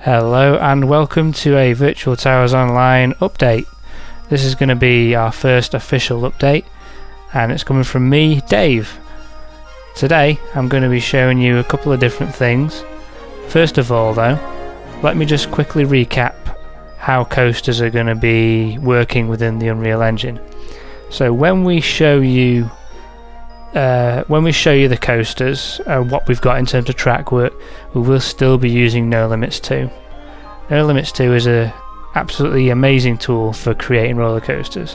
Hello and welcome to a Virtual Towers Online update. This is going to be our first official update and it's coming from me, Dave. Today I'm going to be showing you a couple of different things. First of all though, let me just quickly recap how coasters are going to be working within the Unreal Engine. So when we show you the coasters, what we've got in terms of track work, we will still be using No Limits 2. No Limits 2 is a absolutely amazing tool for creating roller coasters,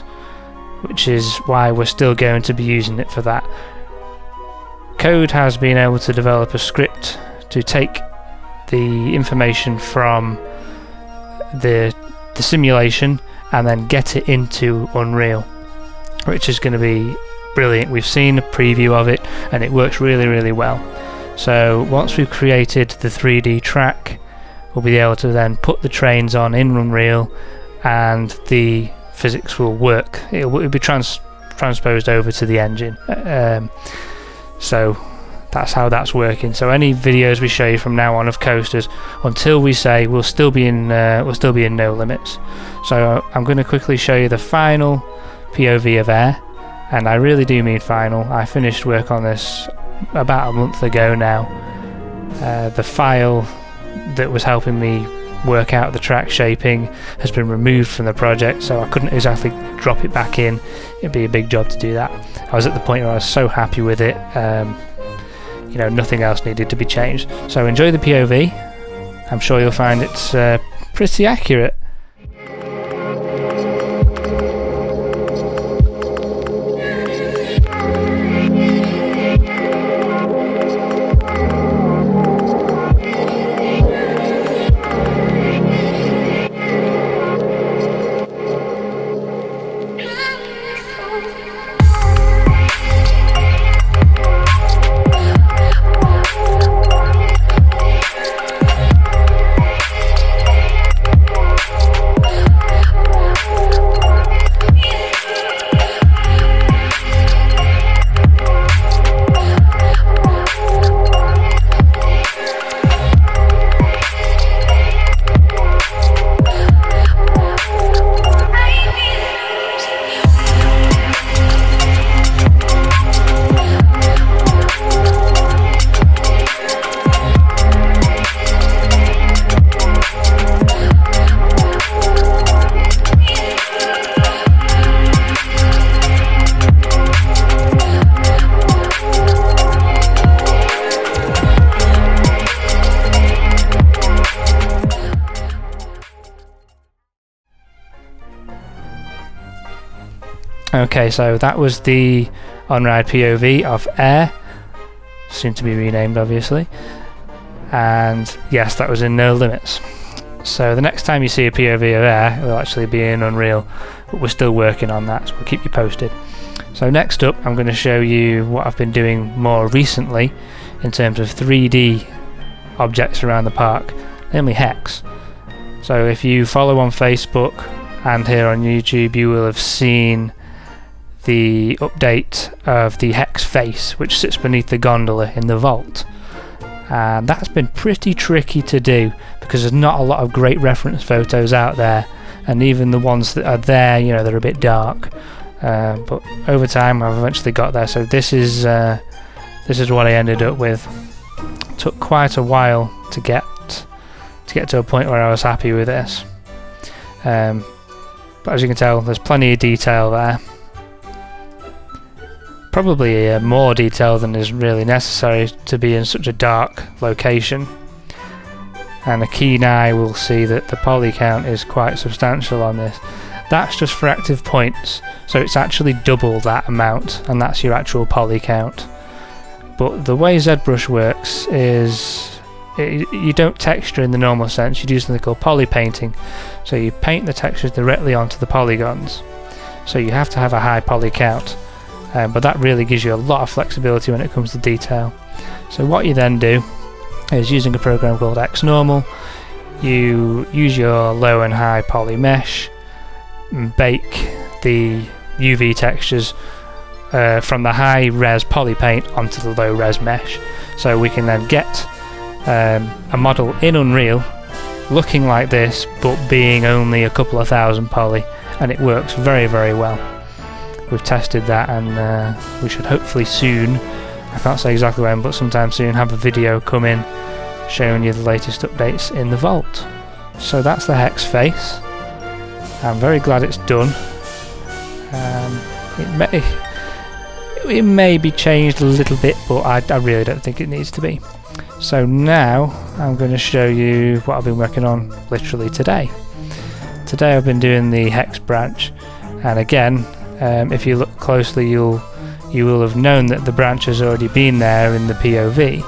which is why we're still going to be using it for that. Code has been able to develop a script to take the information from the simulation and then get it into Unreal, which is going to be brilliant. We've seen a preview of it and it works really well. So once we've created the 3D track, we'll be able to then put the trains on in Unreal and the physics will work. It will be transposed over to the engine. So that's how that's working. So any videos we show you from now on of coasters, until we say, will still be in No Limits. So I'm going to quickly show you the final POV of Air. And I really do mean final. I finished work on this about a month ago now. The file that was helping me work out the track shaping has been removed from the project, so I couldn't exactly drop it back in. It'd be a big job to do that. I was at the point where I was so happy with it, nothing else needed to be changed. So enjoy the POV. I'm sure you'll find it's pretty accurate. Okay, so that was the on-ride POV of Air, soon to be renamed obviously, and yes, that was in No Limits. So the next time you see a POV of Air, it will actually be in Unreal, but we're still working on that, so we'll keep you posted. So next up, I'm going to show you what I've been doing more recently in terms of 3D objects around the park, namely Hex. So if you follow on Facebook and here on YouTube, you will have seen the update of the Hex face, which sits beneath the gondola in the vault, and that's been pretty tricky to do because there's not a lot of great reference photos out there, and even the ones that are there, they're a bit dark, but over time I've eventually got there. So this is what I ended up with. It took quite a while to get to a point where I was happy with this, but as you can tell, there's plenty of detail there. Probably more detail than is really necessary to be in such a dark location, and a keen eye will see that the poly count is quite substantial on this. That's just for active points, so it's actually double that amount, and that's your actual poly count. But the way ZBrush works is you don't texture in the normal sense, you do something called poly painting. So you paint the textures directly onto the polygons, so you have to have a high poly count. But that really gives you a lot of flexibility when it comes to detail. So what you then do is, using a program called Hex Normal, you use your low and high poly mesh, and bake the UV textures from the high res poly paint onto the low res mesh. So we can then get a model in Unreal looking like this but being only a couple of thousand poly, and it works very, very well. We've tested that, and we should hopefully soon, I can't say exactly when, but sometime soon, have a video come in showing you the latest updates in the vault. So that's the Hex face. I'm very glad it's done. It may be changed a little bit, but I really don't think it needs to be. So now I'm going to show you what I've been working on literally today. Today I've been doing the Hex branch, and again, if you look closely, you will have known that the branch has already been there in the POV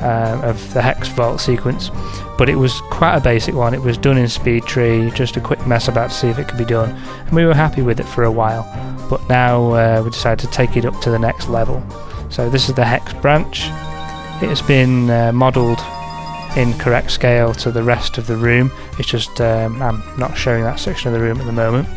of the Hex vault sequence, but it was quite a basic one. It was done in SpeedTree, just a quick mess about to see if it could be done, and we were happy with it for a while. But now we decided to take it up to the next level. So this is the Hex branch. It has been modelled in correct scale to the rest of the room. It's just I'm not showing that section of the room at the moment.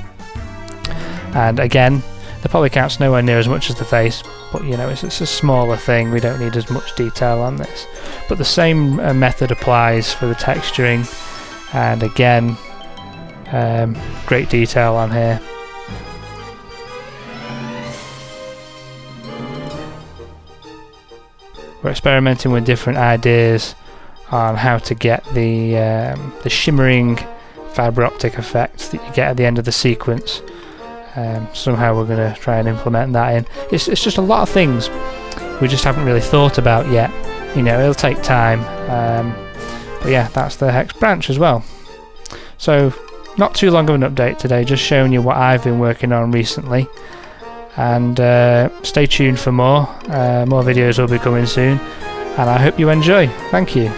And again, the poly count's nowhere near as much as the face, but you know, it's a smaller thing. We don't need as much detail on this. But the same method applies for the texturing, and again, great detail on here. We're experimenting with different ideas on how to get the shimmering fibre optic effect that you get at the end of the sequence. Somehow we're going to try and implement that in. It's just a lot of things we just haven't really thought about yet. You know, it'll take time. But yeah, that's the Hex branch as well. So not too long of an update today, just showing you what I've been working on recently. And stay tuned for more. More videos will be coming soon, and I hope you enjoy. Thank you.